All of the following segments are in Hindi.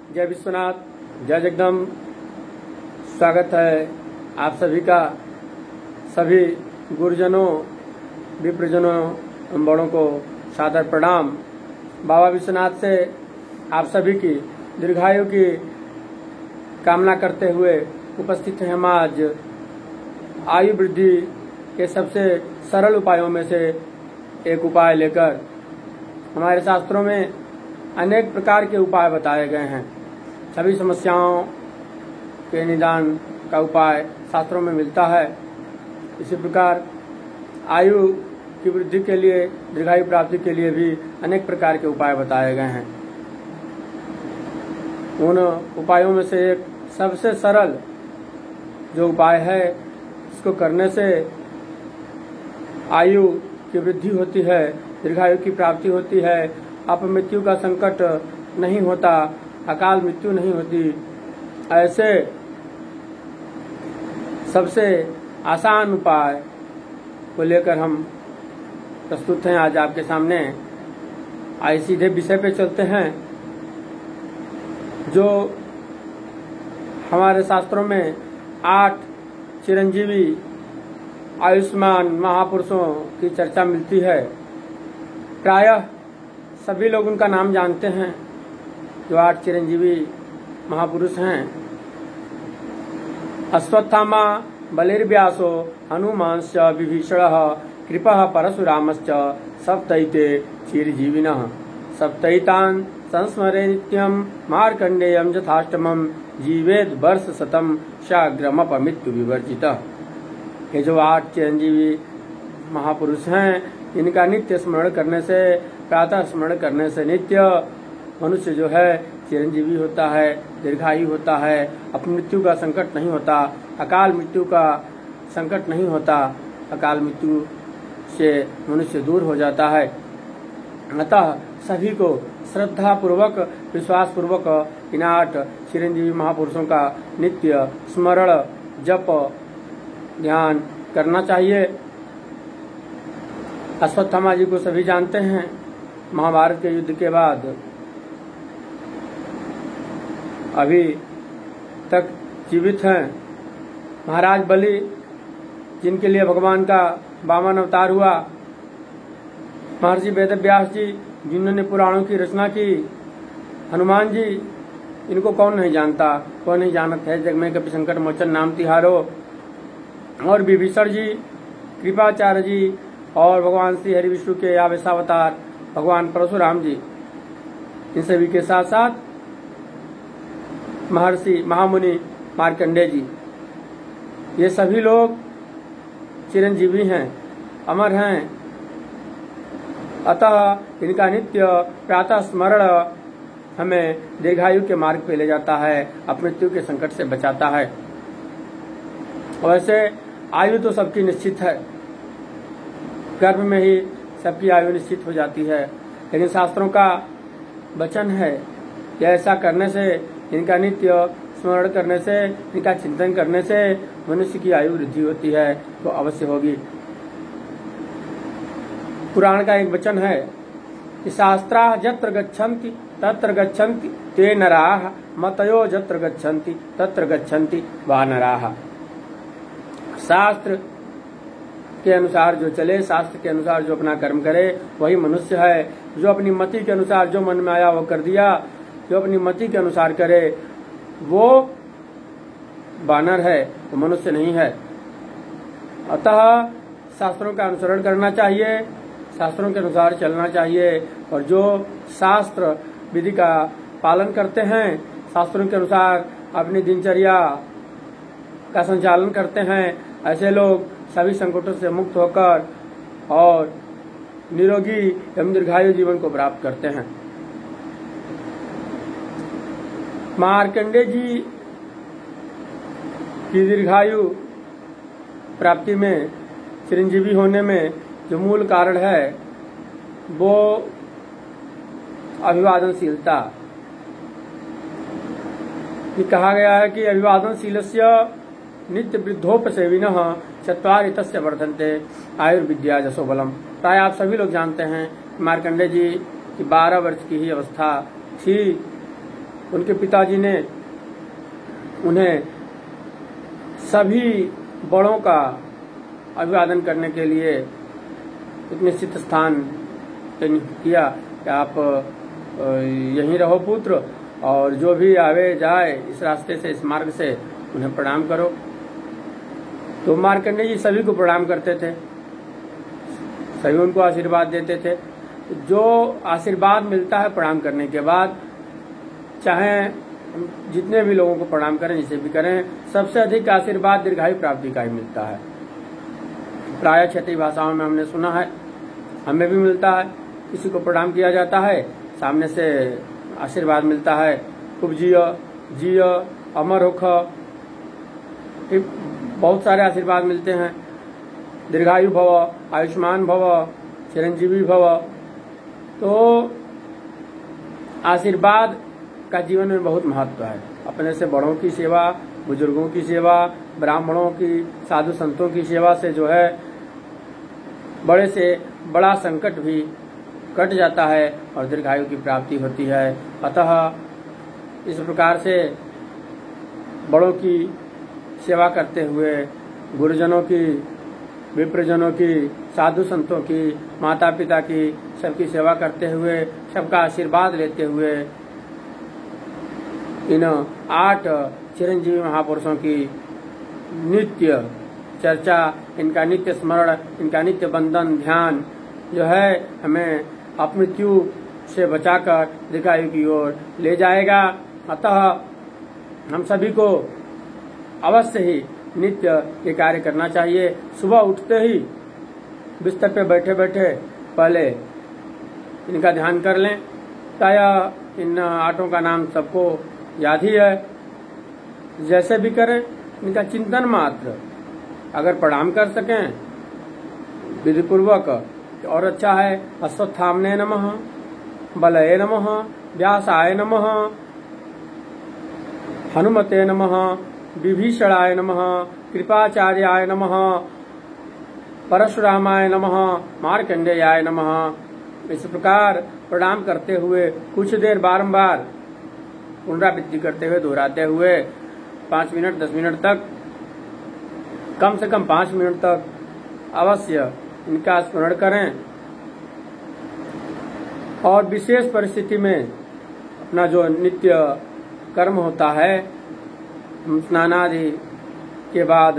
जय विश्वनाथ, जय जगदम्ब। स्वागत है आप सभी का। सभी गुरुजनों, विप्रजनों एवं बड़ों को सादर प्रणाम। बाबा विश्वनाथ से आप सभी की दीर्घायु की कामना करते हुए उपस्थित हैं हम आज आयु वृद्धि के सबसे सरल उपायों में से एक उपाय लेकर। हमारे शास्त्रों में अनेक प्रकार के उपाय बताए गए हैं। सभी समस्याओं के निदान का उपाय शास्त्रों में मिलता है। इसी प्रकार आयु की वृद्धि के लिए, दीर्घायु प्राप्ति के लिए भी अनेक प्रकार के उपाय बताए गए हैं। उन उपायों में से एक सबसे सरल जो उपाय है, इसको करने से आयु की वृद्धि होती है, दीर्घायु की प्राप्ति होती है, अपमृत्यु का संकट नहीं होता, अकाल मृत्यु नहीं होती। ऐसे सबसे आसान उपाय को लेकर हम प्रस्तुत हैं आज आपके सामने। आइए सीधे विषय पे चलते हैं। जो हमारे शास्त्रों में 8 चिरंजीवी आयुष्मान महापुरुषों की चर्चा मिलती है। प्रायः सभी लोग उनका नाम जानते हैं। जो 8 चिरंजीवी महापुरुष हैं, अश्वत्थामा, बलिर्व्यासो, हनुमांश्च, विभीषणः, कृपः, परशुरामश्च, सप्तैते चिरजीविनः। सप्तैतान् संस्मरे नित्यं, मार्कण्डेयं यथाष्टमं, जीवेद वर्ष शतम, शाग्रमपमृत्यु विवर्जितः। ये जो 8 चिरंजीवी महापुरुष हैं, इनका नित्य स्मरण करने से, प्रातः स्मरण करने से नित्य मनुष्य जो है चिरंजीवी होता है, दीर्घायु होता है, अपमृत्यु का संकट नहीं होता, अकाल मृत्यु का संकट नहीं होता, अकाल मृत्यु से मनुष्य दूर हो जाता है। अतः सभी को श्रद्धा पूर्वक, विश्वास पूर्वक इन 8 चिरंजीवी महापुरुषों का नित्य स्मरण, जप, ध्यान करना चाहिए। अश्वत्थामा जी को सभी जानते हैं। महाभारत के युद्ध के बाद अभी तक जीवित हैं। महाराज बलि, जिनके लिए भगवान का वामन अवतार हुआ, महर्षि वेदव्यास जी, जिन्होंने पुराणों की रचना की, हनुमान जी, इनको कौन नहीं जानता, कौन नहीं जानत है। जग में कपि संकट मोचन नाम तिहारो। और विभीषण जी, कृपाचार्य जी, और भगवान श्री हरि विष्णु के आवेशावतार भगवान परशुराम जी, इन सभी के साथ साथ महर्षि महामुनि मार्कंडेय जी, ये सभी लोग चिरंजीवी हैं, अमर हैं। अतः इनका नित्य प्रातः स्मरण हमें दीर्घायु के मार्ग पे ले जाता है, अपमृत्यु के संकट से बचाता है। वैसे आयु तो सबकी निश्चित है, गर्भ में ही सबकी आयु निश्चित हो जाती है, लेकिन शास्त्रों का वचन है कि ऐसा करने से, इनका नित्य स्मरण करने से, इनका चिंतन करने से मनुष्य की आयु वृद्धि होती है, तो अवश्य होगी। पुराण का एक वचन है कि शास्त्रा यत्र गच्छन्ति तत्र गच्छन्ति ते नराः, मतयो यत्र गच्छन्ति तत्र गच्छन्ति वानराः। शास्त्र के अनुसार जो चले, शास्त्र के अनुसार जो अपना कर्म करे, वही मनुष्य है। जो अपनी मति के अनुसार जो मन में आया वो कर दिया, जो अपनी मति के अनुसार करे वो वानर है, वो मनुष्य नहीं है। अतः शास्त्रों का अनुसरण करना चाहिए, शास्त्रों के अनुसार चलना चाहिए। और जो शास्त्र विधि का पालन करते हैं, शास्त्रों के अनुसार अपनी दिनचर्या का संचालन करते हैं, ऐसे लोग सभी संकटों से मुक्त होकर और निरोगी एवं दीर्घायु जीवन को प्राप्त करते हैं। मार्कंडेय जी की दीर्घायु प्राप्ति में, चिरंजीवी होने में जो मूल कारण है वो अभिवादनशीलता। ये कहा गया है कि अभिवादनशीलस्य नित्य वृद्धोपसेविनः चत्वारि तस्य वर्धन्ते आयुर्विद्या जसो बलम। प्राय आप सभी लोग जानते हैं मार्कंडेय जी की 12 वर्ष की ही अवस्था थी उनके पिताजी ने उन्हें सभी बड़ों का अभिवादन करने के लिए एक निश्चित स्थान किया कि आप यहीं रहो पुत्र, और जो भी आवे जाए इस रास्ते से, इस मार्ग से, उन्हें प्रणाम करो। तो मार्कंडेय जी सभी को प्रणाम करते थे, सभी उनको आशीर्वाद देते थे। जो आशीर्वाद मिलता है प्रणाम करने के बाद, चाहे जितने भी लोगों को प्रणाम करें, जिसे भी करें, सबसे अधिक आशीर्वाद दीर्घायु प्राप्ति का ही मिलता है। प्राय क्षेत्रीय भाषाओं में हमने सुना है, हमें भी मिलता है। किसी को प्रणाम किया जाता है, सामने से आशीर्वाद मिलता है, खूब जियो जियो, अमर होख, बहुत सारे आशीर्वाद मिलते हैं। दीर्घायु भव, आयुष्मान भव, चिरंजीवी भव। तो आशीर्वाद का जीवन में बहुत महत्व है। अपने से बड़ों की सेवा, बुजुर्गों की सेवा, ब्राह्मणों की, साधु संतों की सेवा से जो है बड़े से बड़ा संकट भी कट जाता है और दीर्घायु की प्राप्ति होती है। अतः इस प्रकार से बड़ों की सेवा करते हुए, गुरुजनों की, विप्रजनों की, साधु संतों की, माता पिता की, सबकी सेवा करते हुए, सबका आशीर्वाद लेते हुए, इन 8 चिरंजीवी महापुरुषों की नित्य चर्चा, इनका नित्य स्मरण, इनका नित्य बंधन ध्यान जो है हमें अपमृत्यु से बचाकर दीर्घायु की ओर ले जाएगा। अतः हम सभी को अवश्य ही नित्य ये कार्य करना चाहिए। सुबह उठते ही बिस्तर पे बैठे बैठे पहले इनका ध्यान कर लें। प्रायः इन 8 का नाम सबको याद ही है। जैसे भी करें, इनका चिंतन मात्र अगर प्रणाम कर सकें विधि पूर्वक और अच्छा है। अश्वत्थामने नमः, बलये नमः, व्यासाय नमः, हनुमते नमः, विभीषणाय नमः, कृपाचार्याय नमः, परशुरामाय नमः, मार्कंडेयाय नमः। इस प्रकार प्रणाम करते हुए कुछ देर बारंबार पुनरावृत्ति करते हुए, दोहराते हुए 5 मिनट 10 मिनट तक, कम से कम 5 मिनट तक अवश्य इनका स्मरण करें। और विशेष परिस्थिति में अपना जो नित्य कर्म होता है, स्नानादि के बाद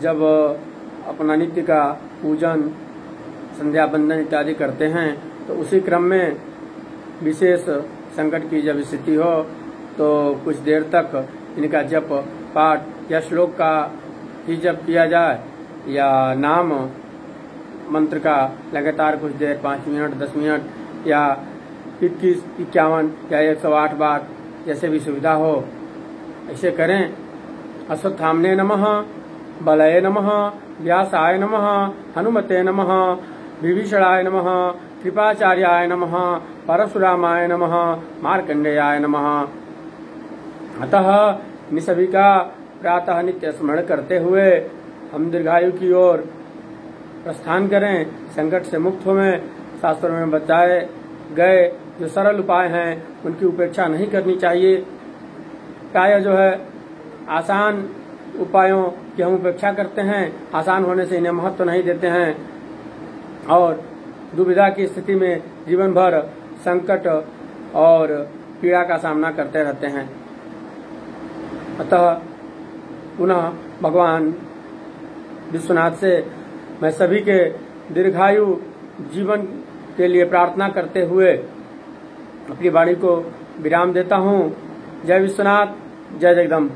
जब अपना नित्य का पूजन, संध्या बंदन इत्यादि करते हैं, तो उसी क्रम में विशेष संकट की जब स्थिति हो तो कुछ देर तक इनका जप पाठ या श्लोक का ही जप किया जाए, या नाम मंत्र का लगातार कुछ देर 5 मिनट 10 मिनट या 21, 51 या 108 बार जैसे भी सुविधा हो ऐसे करें। अश्वत्थामने नमः, बलये नमः, व्यासाय नमः, हनुमते नमः, विभीषणाय नमः, कृपाचार्याय नमः, परशुरामाय नमः, मार्कंडेयाय नमः। अतः इन सभी का प्रातः नित्य स्मरण करते हुए हम दीर्घायु की ओर प्रस्थान करें, संकट से मुक्त होवें। शास्त्रों में बताए गए जो सरल उपाय हैं उनकी उपेक्षा नहीं करनी चाहिए। प्राय जो है आसान उपायों की हम उपेक्षा करते हैं, आसान होने से इन्हें महत्व नहीं देते हैं और दुविधा की स्थिति में जीवन भर संकट और पीड़ा का सामना करते रहते हैं। अतः पुनः भगवान विश्वनाथ से मैं सभी के दीर्घायु जीवन के लिए प्रार्थना करते हुए अपनी वाणी को विराम देता हूँ। जय विश्वनाथ, जय जगदम्ब।